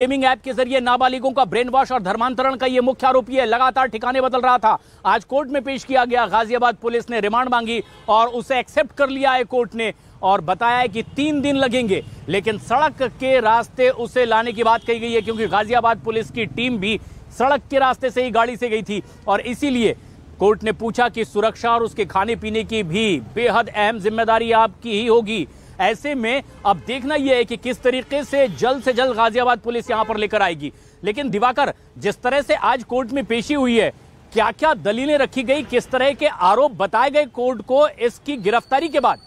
Gaming app के जरिए नाबालिगों का ब्रेन वॉश और धर्मांतरण का यह मुख्य आरोपी है। लगातार ठिकाने बदल रहा था। आज कोर्ट में पेश किया गया। गाजियाबाद पुलिस ने रिमांड मांगी और उसे एक्सेप्ट कर लिया है कोर्ट ने और बताया है कि 3 दिन लगेंगे, लेकिन सड़क के रास्ते उसे लाने की बात कही गई है क्योंकि गाजियाबाद पुलिस की टीम भी सड़क के रास्ते से ही गाड़ी से गई थी और इसीलिए कोर्ट ने पूछा कि सुरक्षा और उसके खाने पीने की भी बेहद अहम जिम्मेदारी आपकी ही होगी। ऐसे में अब देखना यह है कि किस तरीके से जल्द गाजियाबाद पुलिस यहां पर लेकर आएगी। लेकिन दिवाकर, जिस तरह से आज कोर्ट में पेशी हुई है, क्या क्या दलीलें रखी गई, किस तरह के आरोप बताए गए कोर्ट को इसकी गिरफ्तारी के बाद?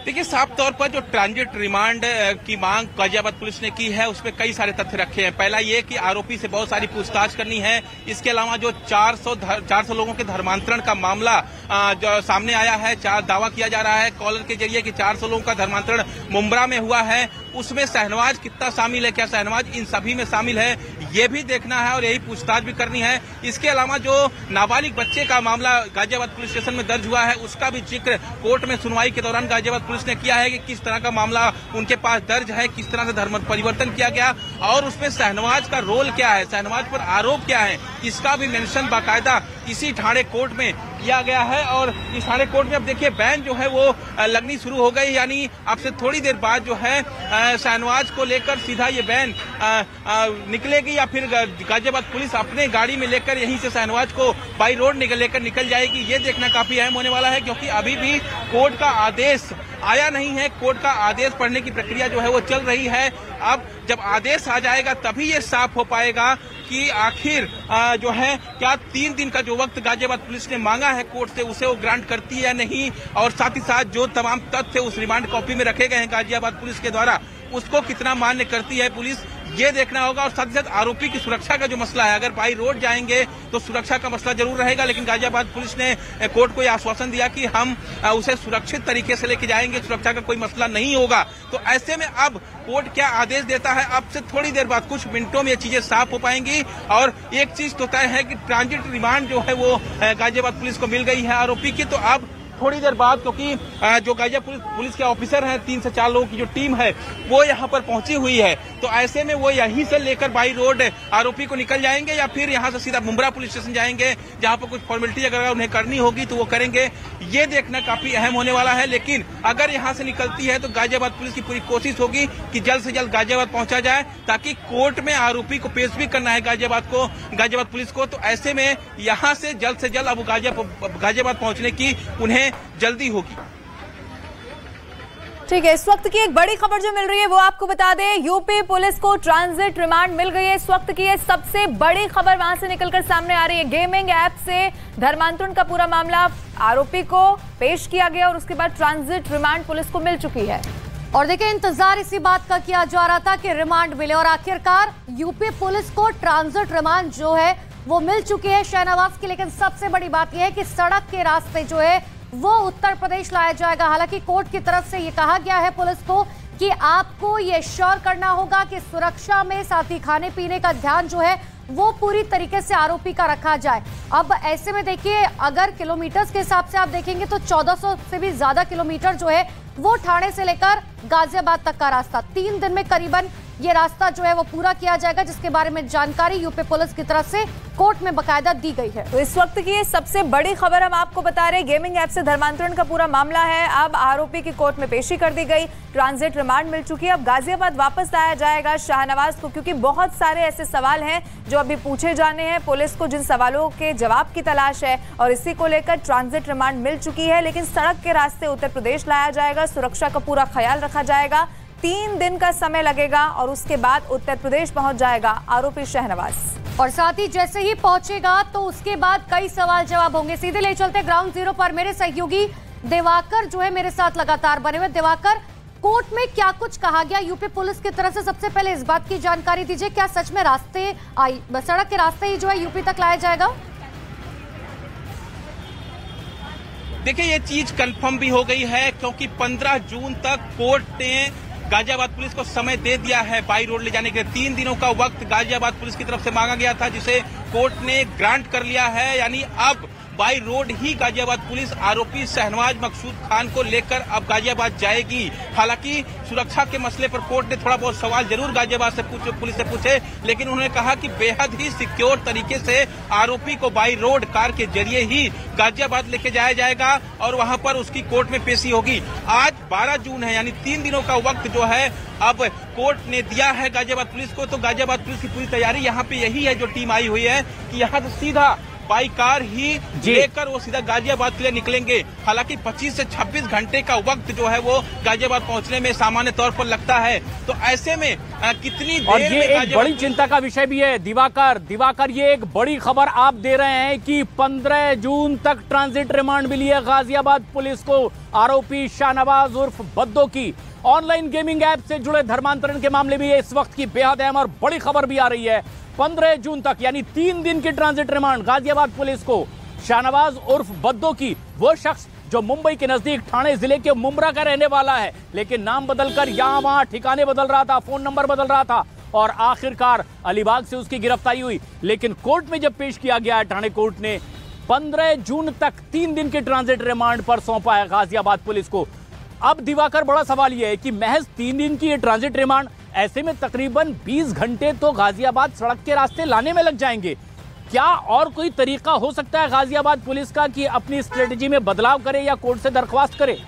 देखिए, साफ तौर पर जो ट्रांजिट रिमांड की मांग गाजियाबाद पुलिस ने की है उसमें कई सारे तथ्य रखे हैं। पहला ये कि आरोपी से बहुत सारी पूछताछ करनी है। इसके अलावा जो 400 लोगों के धर्मांतरण का मामला जो सामने आया है, दावा किया जा रहा है कॉलर के जरिए कि 400 लोगों का धर्मांतरण मुंब्रा में हुआ है, उसमें शहनवाज कितना शामिल है, क्या शहनवाज इन सभी में शामिल है, ये भी देखना है और यही पूछताछ भी करनी है। इसके अलावा जो नाबालिग बच्चे का मामला गाजियाबाद पुलिस स्टेशन में दर्ज हुआ है उसका भी जिक्र कोर्ट में सुनवाई के दौरान गाजियाबाद पुलिस ने किया है कि किस तरह का मामला उनके पास दर्ज है, किस तरह से धर्म परिवर्तन किया गया और उसमें शहनवाज का रोल क्या है, शहनवाज पर आरोप क्या है, इसका भी मेंशन बाकायदा इसी ठाणे कोर्ट में किया गया है। और इस ठाणे कोर्ट में अब देखिए बैन जो है वो लगनी शुरू हो गई, यानी अब से थोड़ी देर बाद जो है शहनवाज को लेकर सीधा ये बैन निकलेगी या फिर गाजियाबाद पुलिस अपने गाड़ी में लेकर यहीं से शहनवाज को बाई रोड लेकर निकल जाएगी। ये देखना काफी अहम होने वाला है क्योंकि अभी भी कोर्ट का आदेश आया नहीं है। कोर्ट का आदेश पढ़ने की प्रक्रिया जो है वो चल रही है। अब जब आदेश आ जाएगा तभी ये साफ हो पाएगा कि आखिर जो है क्या 3 दिन का जो वक्त गाजियाबाद पुलिस ने मांगा है कोर्ट से उसे वो ग्रांट करती है या नहीं, और साथ ही साथ जो तमाम तथ्य उस रिमांड कॉपी में रखे गए हैं गाजियाबाद पुलिस के द्वारा उसको कितना मान्य करती है पुलिस, ये देखना होगा। और साथ ही साथ आरोपी की सुरक्षा का जो मसला है, अगर बाई रोड जाएंगे तो सुरक्षा का मसला जरूर रहेगा, लेकिन गाजियाबाद पुलिस ने कोर्ट को यह आश्वासन दिया कि हम उसे सुरक्षित तरीके से लेके जाएंगे, सुरक्षा का कोई मसला नहीं होगा। तो ऐसे में अब कोर्ट क्या आदेश देता है, अब से थोड़ी देर बाद कुछ मिनटों में ये चीजें साफ हो पाएंगी। और एक चीज तो तय है कि ट्रांजिट रिमांड जो है वो गाजियाबाद पुलिस को मिल गई है आरोपी की। तो अब थोड़ी देर बाद, क्योंकि जो गाजियाबाद पुलिस के ऑफिसर हैं 3 से 4 लोगों की जो टीम है वो यहाँ पर पहुंची हुई है, तो ऐसे में वो यहीं से लेकर बाई रोड आरोपी को निकल जाएंगे या फिर यहाँ से सीधा मुंब्रा पुलिस स्टेशन जाएंगे जहाँ पर कुछ फॉर्मेलिटी अगर उन्हें करनी होगी तो वो करेंगे। ये देखना काफी अहम होने वाला है। लेकिन अगर यहाँ से निकलती है तो गाजियाबाद पुलिस की पूरी कोशिश होगी कि जल्द से जल्द गाजियाबाद पहुंचा जाए ताकि कोर्ट में आरोपी को पेश भी करना है गाजियाबाद पुलिस को। तो ऐसे में यहाँ से जल्द अब गाजियाबाद पहुंचने की उन्हें जल्दी होगी। ठीक है, इस वक्त की एक बड़ी खबर जो मिल रही है वो आपको बता दें। यूपी पुलिस को ट्रांजिट रिमांड मिल गई है। इस वक्त की ये सबसे बड़ी खबर वहां से निकलकर सामने आ रही है। गेमिंग ऐप से धर्मांतरण का पूरा मामला आरोपी को पेश किया गया और उसके बाद ट्रांजिट रिमांड पुलिस को मिल चुकी है। और देखिए, इंतजार इसी बात का किया जा रहा था कि रिमांड मिले और आखिरकार यूपी पुलिस को ट्रांजिट रिमांड जो है वो मिल चुकी है शहनवाज की। लेकिन सबसे बड़ी बात यह है कि सड़क के रास्ते जो है वो उत्तर प्रदेश लाया जाएगा। हालांकि कोर्ट की तरफ से ये कहा गया है पुलिस को कि आपको ये श्योर करना होगा कि सुरक्षा में साथ ही खाने पीने का ध्यान जो है वो पूरी तरीके से आरोपी का रखा जाए। अब ऐसे में देखिए, अगर किलोमीटर्स के हिसाब से आप देखेंगे तो 1400 से भी ज्यादा किलोमीटर जो है वो ठाणे से लेकर गाजियाबाद तक का रास्ता 3 दिन में करीबन ये रास्ता जो है वो पूरा किया जाएगा, जिसके बारे में जानकारी यूपी पुलिस की तरफ से कोर्ट में बकायदा दी गई है। तो इस वक्त की ये सबसे बड़ी खबर हम आपको बता रहे हैं। गेमिंग ऐप से धर्मांतरण का पूरा मामला है। अब आरोपी की कोर्ट में पेशी कर दी गई, ट्रांजिट रिमांड मिल चुकी है। अब गाजियाबाद वापस लाया जाएगा शाहनवाज को, क्योंकि बहुत सारे ऐसे सवाल हैं जो अभी पूछे जाने हैं पुलिस को, जिन सवालों के जवाब की तलाश है और इसी को लेकर ट्रांजिट रिमांड मिल चुकी है। लेकिन सड़क के रास्ते उत्तर प्रदेश लाया जाएगा, सुरक्षा का पूरा ख्याल रखा जाएगा। 3 दिन का समय लगेगा और उसके बाद उत्तर प्रदेश पहुंच जाएगा आरोपी शहनवाज। और साथ ही जैसे ही पहुंचेगा तो उसके बाद कई सवाल जवाब होंगे। सीधे ले चलते ग्राउंड जीरो पर मेरे सहयोगी दिवाकर जो है मेरे साथ लगातार बने हुए। दिवाकर, कोर्ट में क्या कुछ कहा गया यूपी पुलिस की तरफ से? सबसे पहले इस बात की जानकारी दीजिए, क्या सच में सड़क के रास्ते ही जो है यूपी तक लाया जाएगा? देखिए, ये चीज कंफर्म भी हो गई है क्योंकि 15 जून तक कोर्ट ने गाजियाबाद पुलिस को समय दे दिया है बाई रोड ले जाने के लिए। 3 दिनों का वक्त गाजियाबाद पुलिस की तरफ से मांगा गया था जिसे कोर्ट ने ग्रांट कर लिया है। यानी अब by road he Ghaziabad police आरोपी शहनवाज मकसूद खान को लेकर अब गाजियाबाद जाएगी। हालांकि सुरक्षा के मसले पर कोर्ट ने थोड़ा बहुत सवाल जरूर गाजियाबाद से पुलिस से पूछे, लेकिन उन्होंने कहा कि बेहद ही सिक्योर तरीके से आरोपी को बाई रोड कार के जरिए ही गाजियाबाद लेके जाया जाएगा और वहां पर उसकी कोर्ट में पेशी होगी। आज 12 जून है, यानी 3 दिनों का वक्त जो है अब कोर्ट ने दिया है गाजियाबाद पुलिस को। तो गाजियाबाद पुलिस की पूरी तैयारी यहाँ पे यही है, जो टीम आई हुई है कि यहाँ से सीधा बाई कार ही लेकर वो सीधा गाजियाबाद के लिए निकलेंगे। हालांकि 25 से 26 घंटे का वक्त जो है वो गाजियाबाद पहुंचने में सामान्य तौर पर लगता है। तो ऐसे में कितनी देर, और ये एक बड़ी चिंता का विषय भी है दिवाकर, ये एक बड़ी खबर आप दे रहे हैं कि 15 जून तक ट्रांजिट रिमांड मिली है गाजियाबाद पुलिस को आरोपी शाहनवाज उर्फ बद्दो की। ऑनलाइन गेमिंग ऐप से जुड़े धर्मांतरण के मामले में इस वक्त की बेहद अहम और बड़ी खबर भी आ रही है। 15 जून तक यानी 3 दिन की ट्रांजिट रिमांड गाजियाबाद पुलिस को शाहनवाज उर्फ बद्दो की। वो शख्स जो मुंबई के नजदीक ठाणे जिले के मुंब्रा का रहने वाला है, लेकिन नाम बदलकर यहां वहां ठिकाने बदल रहा था, फोन नंबर बदल रहा था और आखिरकार अलीबाग से उसकी गिरफ्तारी हुई। लेकिन कोर्ट में जब पेश किया गया है, ठाणे कोर्ट ने 15 जून तक 3 दिन के ट्रांजिट रिमांड पर सौंपा है गाजियाबाद पुलिस को। अब दिवाकर, बड़ा सवाल यह है कि महज 3 दिन की ये ट्रांजिट रिमांड, ऐसे में तकरीबन 20 घंटे तो गाजियाबाद सड़क के रास्ते लाने में लग जाएंगे। क्या और कोई तरीका हो सकता है गाजियाबाद पुलिस का कि अपनी स्ट्रेटजी में बदलाव करे या कोर्ट से दरख्वास्त करे?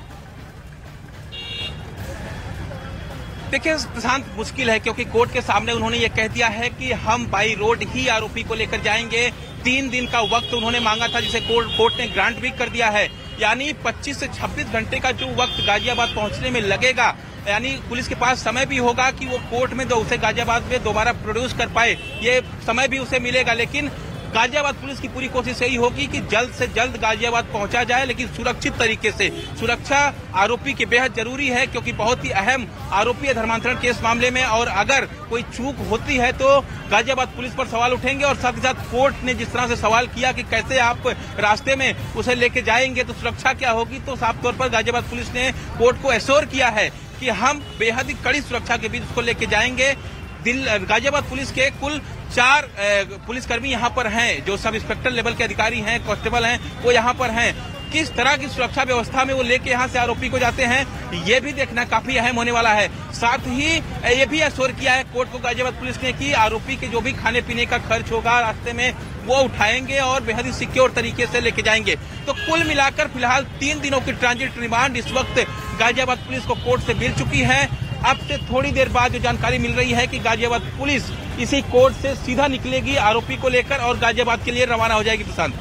देखिए प्रशांत, मुश्किल है क्योंकि कोर्ट के सामने उन्होंने ये कह दिया है कि हम बाई रोड ही आरोपी को लेकर जाएंगे। 3 दिन का वक्त उन्होंने मांगा था, जिसे कोर्ट ने ग्रांट भी कर दिया है। यानी 25 से 26 घंटे का जो वक्त गाजियाबाद पहुंचने में लगेगा, यानी पुलिस के पास समय भी होगा कि वो कोर्ट में जो उसे गाजियाबाद में दोबारा प्रोड्यूस कर पाए, ये समय भी उसे मिलेगा। लेकिन गाजियाबाद पुलिस की पूरी कोशिश यही होगी कि जल्द से जल्द गाजियाबाद पहुंचा जाए, लेकिन सुरक्षित तरीके से। सुरक्षा आरोपी की बेहद जरूरी है क्योंकि बहुत ही अहम आरोपी है धर्मांतरण केस मामले में, और अगर कोई चूक होती है तो गाजियाबाद पुलिस पर सवाल उठेंगे। और साथ ही साथ कोर्ट ने जिस तरह से सवाल किया कि कैसे आप रास्ते में उसे लेके जाएंगे, तो सुरक्षा क्या होगी, तो साफ तौर पर गाजियाबाद पुलिस ने कोर्ट को एश्योर किया है कि हम बेहद ही कड़ी सुरक्षा के बीच उसको लेके जाएंगे। गाजियाबाद पुलिस के कुल 4 पुलिसकर्मी यहाँ पर हैं, जो सब इंस्पेक्टर लेवल के अधिकारी हैं, कांस्टेबल हैं, वो यहाँ पर हैं। किस तरह की सुरक्षा व्यवस्था में वो लेके यहाँ से आरोपी को जाते हैं, ये भी देखना काफी अहम होने वाला है। साथ ही ये भी एश्योर किया है कोर्ट को गाजियाबाद पुलिस ने कि आरोपी के जो भी खाने पीने का खर्च होगा रास्ते में वो उठाएंगे और बेहद ही सिक्योर तरीके से लेके जाएंगे। तो कुल मिलाकर फिलहाल 3 दिनों की ट्रांजिट रिमांड इस वक्त गाजियाबाद पुलिस को कोर्ट से मिल चुकी है। अब से थोड़ी देर बाद जो जानकारी मिल रही है कि गाजियाबाद पुलिस इसी कोर्ट से सीधा निकलेगी आरोपी को लेकर और गाजियाबाद के लिए रवाना हो जाएगी। प्रशांत,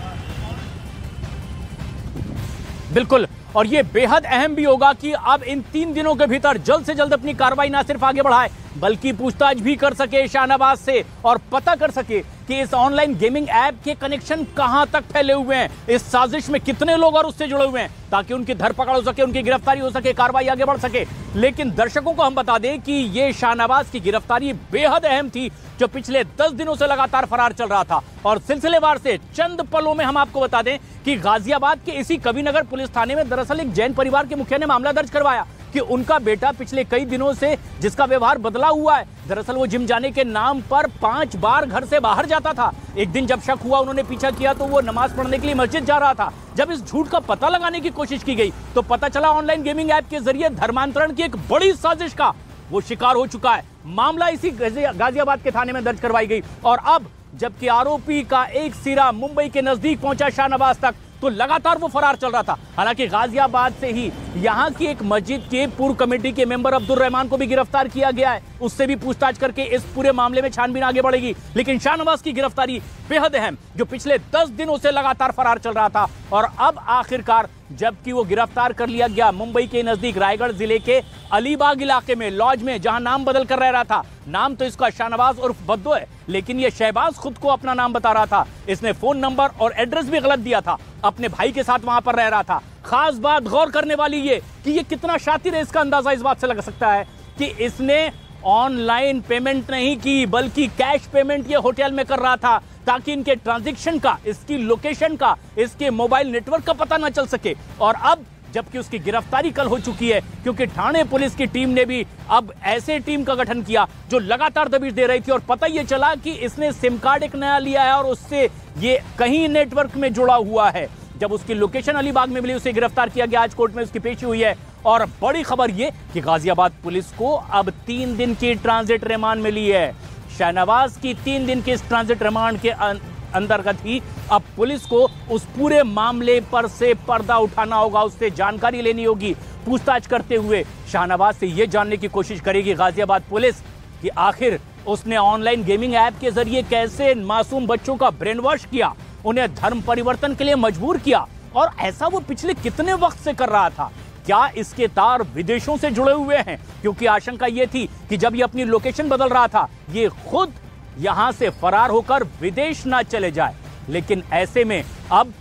बिल्कुल, और ये बेहद अहम भी होगा कि अब इन 3 दिनों के भीतर जल्द से जल्द अपनी कार्रवाई न सिर्फ आगे बढ़ाए बल्कि पूछताछ भी कर सके शाहनवाज से और पता कर सके कि इस ऑनलाइन गेमिंग ऐप के कनेक्शन कहां तक फैले हुए हैं, इस साजिश में कितने लोग और उससे जुड़े हुए हैं, ताकि उनकी धरपकड़ हो सके, उनकी गिरफ्तारी हो सके, कार्रवाई आगे बढ़ सके। लेकिन दर्शकों को हम बता दें कि ये शाहनवाज की गिरफ्तारी बेहद अहम थी, जो पिछले 10 दिनों से लगातार फरार चल रहा था। और सिलसिलेवार से चंद पलों में हम आपको बता दें कि गाजियाबाद के इसी कविनगर पुलिस थाने में दरअसल एक जैन परिवार के मुखिया ने मामला दर्ज करवाया कि उनका बेटा पिछले कई दिनों से जिसका व्यवहार बदला हुआ है, दरअसल वो जिम जाने के नाम पर 5 बार घर से बाहर जाता था। एक दिन जब शक हुआ, उन्होंने पीछा किया तो वो नमाज पढ़ने के लिए मस्जिद जा रहा था। जब इस झूठ का पता लगाने की कोशिश की गई तो पता चला ऑनलाइन गेमिंग ऐप के जरिए धर्मांतरण की एक बड़ी साजिश का वो शिकार हो चुका है। मामला इसी गाजियाबाद के थाने में दर्ज करवाई गई। और अब जबकि आरोपी का एक सिरा मुंबई के नजदीक पहुंचा शाहनवाज तक, तो लगातार वो फरार चल रहा था। हालांकि गाजियाबाद से ही यहां की एक मस्जिद के पूर्व कमेटी के मेंबर अब्दुल रहमान को भी गिरफ्तार किया गया है। उससे भी पूछताछ करके इस पूरे मामले में छानबीन आगे बढ़ेगी। लेकिन शाहनवाज की गिरफ्तारी बेहद अहम, जो पिछले 10 दिनों से लगातार फरार चल रहा था, और अब आखिरकार जबकि वो गिरफ्तार कर लिया गया मुंबई के नजदीक रायगढ़ जिले के अलीबाग इलाके में लॉज में, जहां नाम बदल कर रह रहा था। नाम तो इसका शाहनवाज उर्फ बद्दो है, लेकिन ये शहबाज खुद को अपना नाम बता रहा था। इसने फोन नंबर और एड्रेस भी गलत दिया था, अपने भाई के साथ वहां पर रह रहा था। खास बात गौर करने वाली ये कि ये कितना शातिर है, इसका अंदाजा इस बात से लग सकता है कि इसने ऑनलाइन पेमेंट नहीं की बल्कि कैश पेमेंट ये होटल में कर रहा था, ताकि इनके ट्रांजैक्शन का, इसकी लोकेशन का, इसके मोबाइल नेटवर्क का पता न चल सके। और अब जबकि उसकी गिरफ्तारी कल हो चुकी है, क्योंकि ठाणे पुलिस की टीम ने भी अब ऐसे टीम का गठन किया जो लगातार दबिश दे रही थी, और पता ये चला कि इसने सिम कार्ड एक नया लिया है और उससे ये कहीं नेटवर्क में जुड़ा हुआ है। जब उसकी लोकेशन अलीबाग में मिली उसे गिरफ्तार किया गया। आज कोर्ट में उसकी पेशी हुई है। और बड़ी खबर यह कि गाजियाबाद पुलिस को अब 3 दिन की ट्रांजिट रिमांड मिली है। शाहनवाज की 3 दिन के इस ट्रांजिट रिमांड के अंतर्गत ही अब पुलिस को उस पूरे मामले पर से पर्दा उठाना होगा, उससे जानकारी लेनी होगी। पूछताछ करते हुए शाहनवाज से यह जानने की कोशिश करेगी गाजियाबाद पुलिस कि आखिर उसने ऑनलाइन गेमिंग ऐप के जरिए कैसे मासूम बच्चों का ब्रेन वॉश किया, उन्हें धर्म परिवर्तन के लिए मजबूर किया, और ऐसा वो पिछले कितने वक्त से कर रहा था। क्या इसके तार विदेशों से जुड़े हुए हैं? क्योंकि आशंका यह थी कि जब ये अपनी लोकेशन बदल रहा था, ये खुद यहां से फरार होकर विदेश ना चले जाए। लेकिन ऐसे में अब